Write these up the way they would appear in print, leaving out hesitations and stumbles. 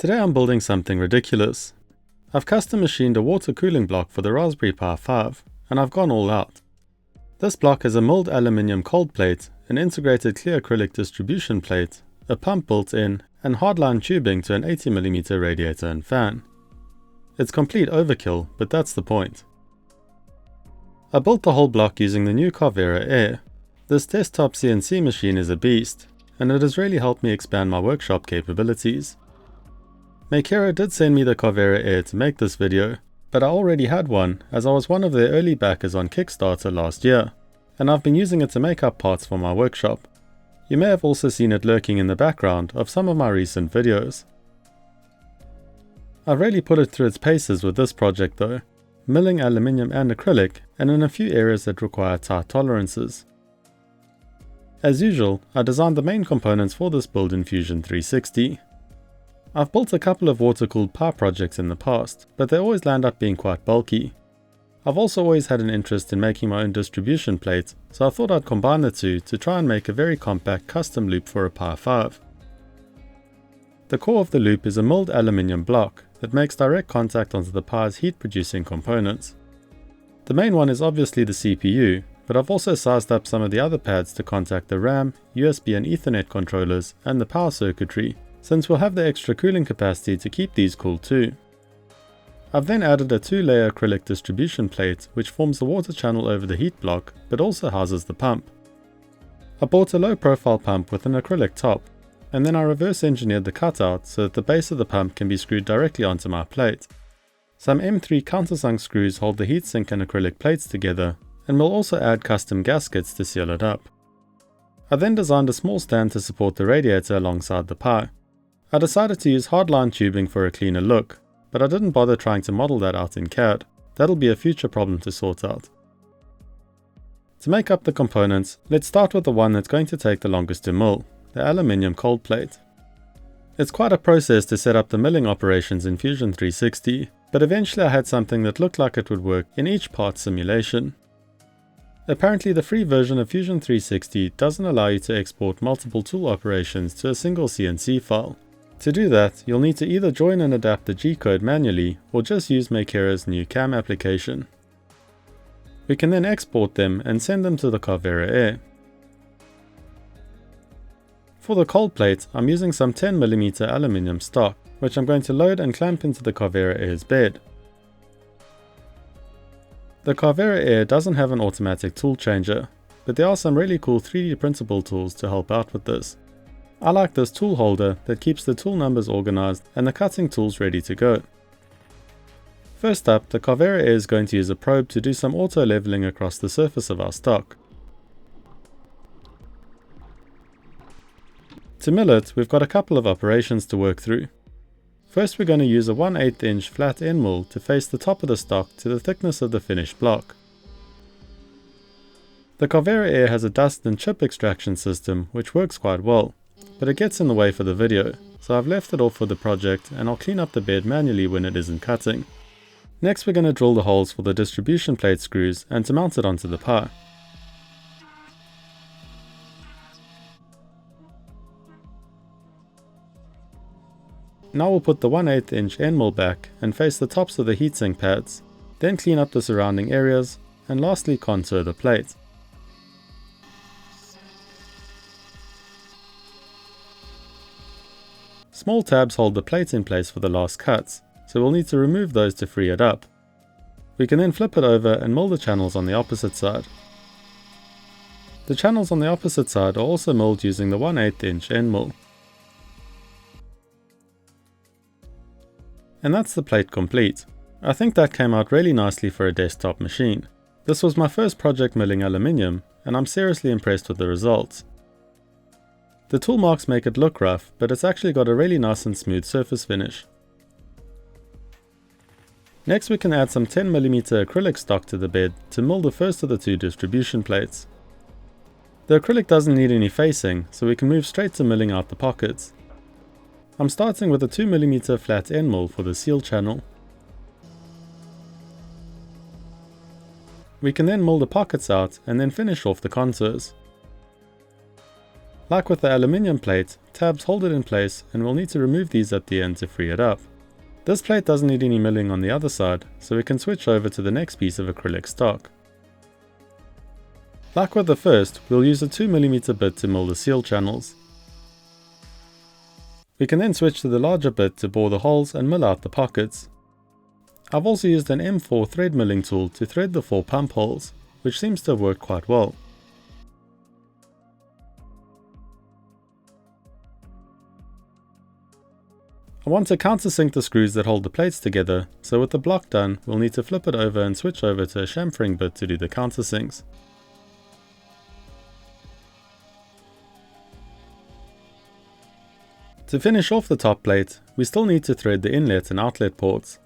Today I'm building something ridiculous. I've custom machined a water cooling block for the Raspberry Pi 5, and I've gone all out. This block has a milled aluminium cold plate, an integrated clear acrylic distribution plate, a pump built in, and hardline tubing to an 80mm radiator and fan. It's complete overkill, but that's the point. I built the whole block using the new Carvera Air. This desktop CNC machine is a beast, and it has really helped me expand my workshop capabilities. Makera did send me the Carvera Air to make this video, but I already had one as I was one of their early backers on Kickstarter last year, and I've been using it to make up parts for my workshop. You may have also seen it lurking in the background of some of my recent videos. I've really put it through its paces with this project though, milling aluminium and acrylic, and in a few areas that require tight tolerances. As usual, I designed the main components for this build in Fusion 360. I've built a couple of water-cooled Pi projects in the past, but they always land up being quite bulky. I've also always had an interest in making my own distribution plate, so I thought I'd combine the two to try and make a very compact custom loop for a Pi 5. The core of the loop is a milled aluminium block that makes direct contact onto the Pi's heat-producing components. The main one is obviously the CPU, but I've also sized up some of the other pads to contact the RAM, USB and Ethernet controllers and the power circuitry, since we'll have the extra cooling capacity to keep these cool too. I've then added a 2-layer acrylic distribution plate which forms the water channel over the heat block but also houses the pump. I bought a low profile pump with an acrylic top, and then I reverse engineered the cutout so that the base of the pump can be screwed directly onto my plate. Some M3 countersunk screws hold the heatsink and acrylic plates together, and we'll also add custom gaskets to seal it up. I then designed a small stand to support the radiator alongside the Pi. I decided to use hardline tubing for a cleaner look, but I didn't bother trying to model that out in CAD. That'll be a future problem to sort out. To make up the components, let's start with the one that's going to take the longest to mill, the aluminium cold plate. It's quite a process to set up the milling operations in Fusion 360, but eventually I had something that looked like it would work in each part simulation. Apparently the free version of Fusion 360 doesn't allow you to export multiple tool operations to a single CNC file. To do that, you'll need to either join and adapt the G-code manually or just use Makera's new CAM application. We can then export them and send them to the Carvera Air. For the cold plate, I'm using some 10mm aluminium stock, which I'm going to load and clamp into the Carvera Air's bed. The Carvera Air doesn't have an automatic tool changer, but there are some really cool 3D printable tools to help out with this. I like this tool holder that keeps the tool numbers organized and the cutting tools ready to go. First up, the Carvera Air is going to use a probe to do some auto leveling across the surface of our stock. To mill it, we've got a couple of operations to work through. First, we're going to use a 1/8 inch flat end mill to face the top of the stock to the thickness of the finished block. The Carvera Air has a dust and chip extraction system which works quite well, but it gets in the way for the video, so I've left it off for the project and I'll clean up the bed manually when it isn't cutting. Next we're going to drill the holes for the distribution plate screws and to mount it onto the Pi. Now we'll put the 1/8 inch end mill back and face the tops of the heatsink pads, then clean up the surrounding areas, and lastly contour the plate. Small tabs hold the plate in place for the last cuts, so we'll need to remove those to free it up. We can then flip it over and mill the channels on the opposite side. The channels on the opposite side are also milled using the 1/8 inch end mill. And that's the plate complete. I think that came out really nicely for a desktop machine. This was my first project milling aluminium, and I'm seriously impressed with the results. The tool marks make it look rough, but it's actually got a really nice and smooth surface finish. Next we can add some 10mm acrylic stock to the bed to mill the first of the two distribution plates. The acrylic doesn't need any facing, so we can move straight to milling out the pockets. I'm starting with a 2mm flat end mill for the seal channel. We can then mill the pockets out and then finish off the contours. Like with the aluminium plate, tabs hold it in place and we'll need to remove these at the end to free it up. This plate doesn't need any milling on the other side, so we can switch over to the next piece of acrylic stock. Like with the first, we'll use a 2mm bit to mill the seal channels. We can then switch to the larger bit to bore the holes and mill out the pockets. I've also used an M4 thread milling tool to thread the 4 pump holes, which seems to have worked quite well. I want to countersink the screws that hold the plates together, so with the block done, we'll need to flip it over and switch over to a chamfering bit to do the countersinks. To finish off the top plate, we still need to thread the inlet and outlet ports.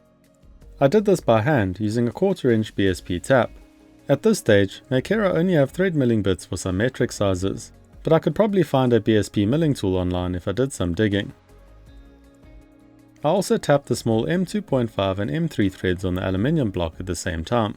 I did this by hand using a 1/4 inch BSP tap. At this stage, Makera only have thread milling bits for some metric sizes, but I could probably find a BSP milling tool online if I did some digging. I also tapped the small M2.5 and M3 threads on the aluminium block at the same time.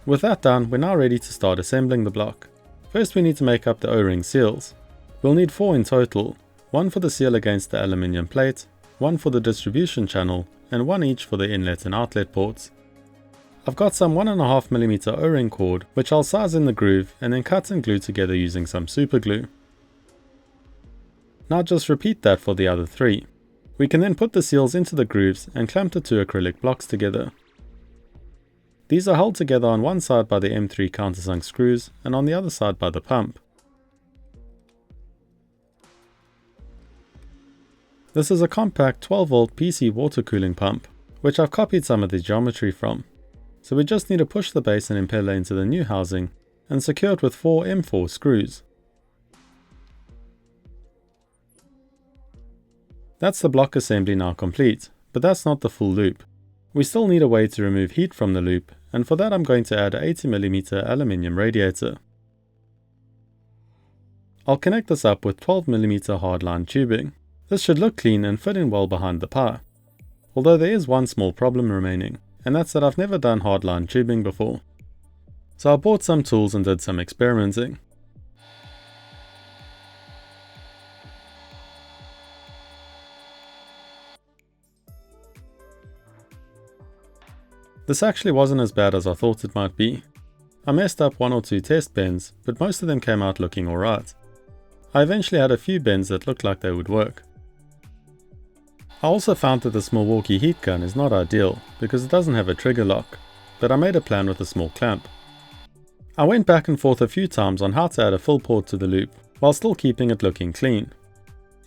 With that done, we're now ready to start assembling the block. First we need to make up the O-ring seals. We'll need 4 in total, 1 for the seal against the aluminium plate, 1 for the distribution channel, and 1 each for the inlet and outlet ports. I've got some 1.5mm O-ring cord, which I'll size in the groove and then cut and glue together using some super glue. Now just repeat that for the other 3. We can then put the seals into the grooves and clamp the 2 acrylic blocks together. These are held together on one side by the M3 countersunk screws and on the other side by the pump. This is a compact 12V PC water cooling pump, which I've copied some of the geometry from. So we just need to push the base and impeller into the new housing and secure it with 4 M4 screws. That's the block assembly now complete, but that's not the full loop. We still need a way to remove heat from the loop, and for that I'm going to add an 80mm aluminium radiator. I'll connect this up with 12mm hardline tubing. This should look clean and fit in well behind the pie. Although there is one small problem remaining, and that's that I've never done hardline tubing before. So I bought some tools and did some experimenting. This actually wasn't as bad as I thought it might be. I messed up 1 or 2 test bends, but most of them came out looking alright. I eventually had a few bends that looked like they would work. I also found that this Milwaukee heat gun is not ideal because it doesn't have a trigger lock, but I made a plan with a small clamp. I went back and forth a few times on how to add a fill port to the loop while still keeping it looking clean.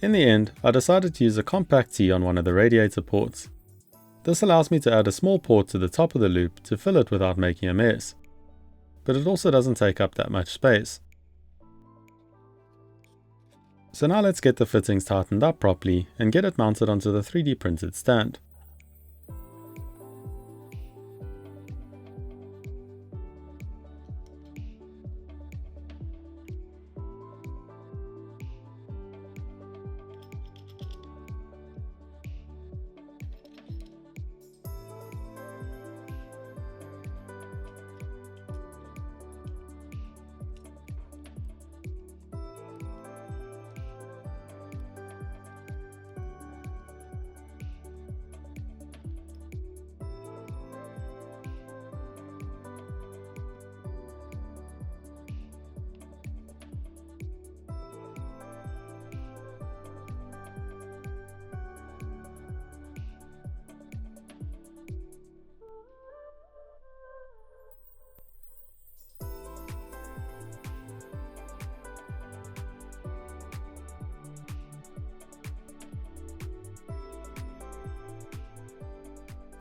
In the end, I decided to use a compact T on one of the radiator ports. This allows me to add a small port to the top of the loop to fill it without making a mess, but it also doesn't take up that much space. So now let's get the fittings tightened up properly and get it mounted onto the 3D printed stand.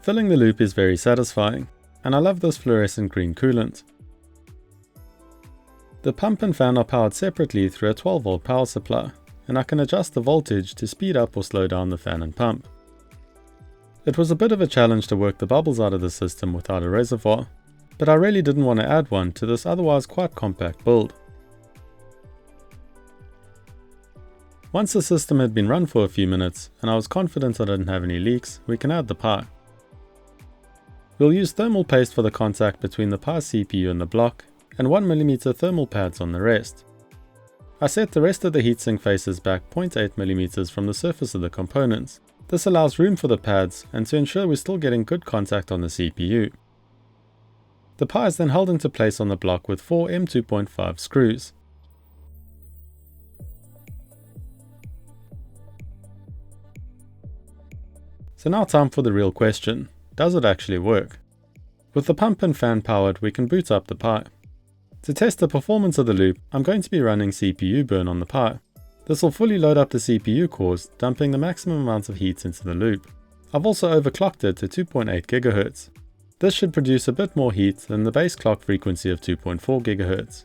Filling the loop is very satisfying, and I love this fluorescent green coolant. The pump and fan are powered separately through a 12V power supply, and I can adjust the voltage to speed up or slow down the fan and pump. It was a bit of a challenge to work the bubbles out of the system without a reservoir, but I really didn't want to add one to this otherwise quite compact build. Once the system had been run for a few minutes, and I was confident I didn't have any leaks, we can add the Pi. We'll use thermal paste for the contact between the Pi CPU and the block, and 1mm thermal pads on the rest. I set the rest of the heatsink faces back 0.8mm from the surface of the components. This allows room for the pads and to ensure we're still getting good contact on the CPU. The pie is then held into place on the block with 4 M2.5 screws. So now time for the real question, does it actually work? With the pump and fan powered, we can boot up the pie. To test the performance of the loop, I'm going to be running CPU burn on the pie. This will fully load up the CPU cores, dumping the maximum amount of heat into the loop. I've also overclocked it to 2.8 GHz. This should produce a bit more heat than the base clock frequency of 2.4 GHz.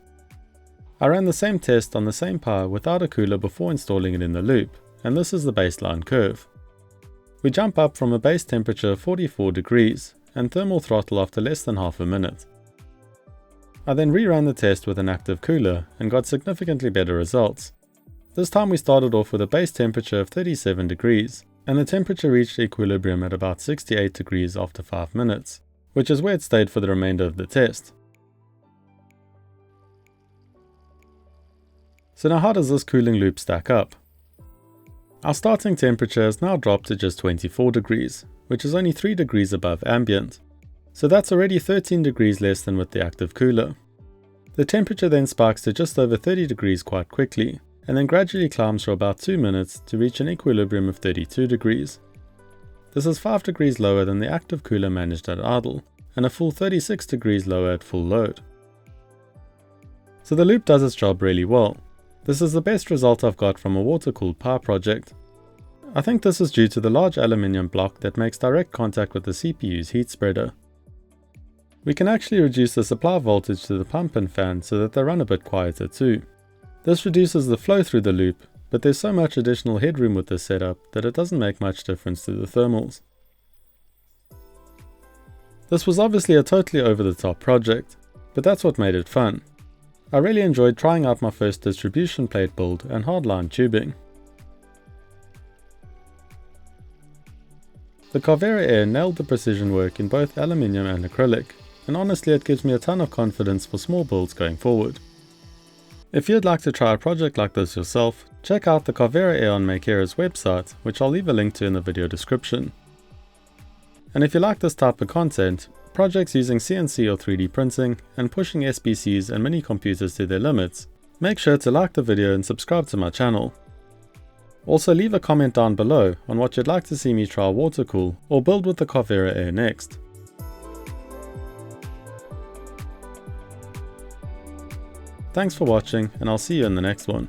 I ran the same test on the same pie without a cooler before installing it in the loop, and this is the baseline curve. We jump up from a base temperature of 44 degrees and thermal throttle after less than half a minute. I then reran the test with an active cooler and got significantly better results. This time we started off with a base temperature of 37 degrees, and the temperature reached equilibrium at about 68 degrees after 5 minutes, which is where it stayed for the remainder of the test. So now how does this cooling loop stack up? Our starting temperature has now dropped to just 24 degrees, which is only 3 degrees above ambient. So that's already 13 degrees less than with the active cooler. The temperature then spikes to just over 30 degrees quite quickly, and then gradually climbs for about 2 minutes to reach an equilibrium of 32 degrees. This is 5 degrees lower than the active cooler managed at idle, and a full 36 degrees lower at full load. So the loop does its job really well. This is the best result I've got from a water-cooled pie project. I think this is due to the large aluminium block that makes direct contact with the CPU's heat spreader. We can actually reduce the supply voltage to the pump and fan so that they run a bit quieter too. This reduces the flow through the loop, but there's so much additional headroom with this setup that it doesn't make much difference to the thermals. This was obviously a totally over-the-top project, but that's what made it fun. I really enjoyed trying out my first distribution plate build and hardline tubing. The Carvera Air nailed the precision work in both aluminium and acrylic, and honestly it gives me a ton of confidence for small builds going forward. If you'd like to try a project like this yourself, check out the Carvera Air on Makeera's website, which I'll leave a link to in the video description. And if you like this type of content, projects using CNC or 3D printing, and pushing SBCs and mini computers to their limits, make sure to like the video and subscribe to my channel. Also leave a comment down below on what you'd like to see me try water cool or build with the Carvera Air next. Thanks for watching, and I'll see you in the next one.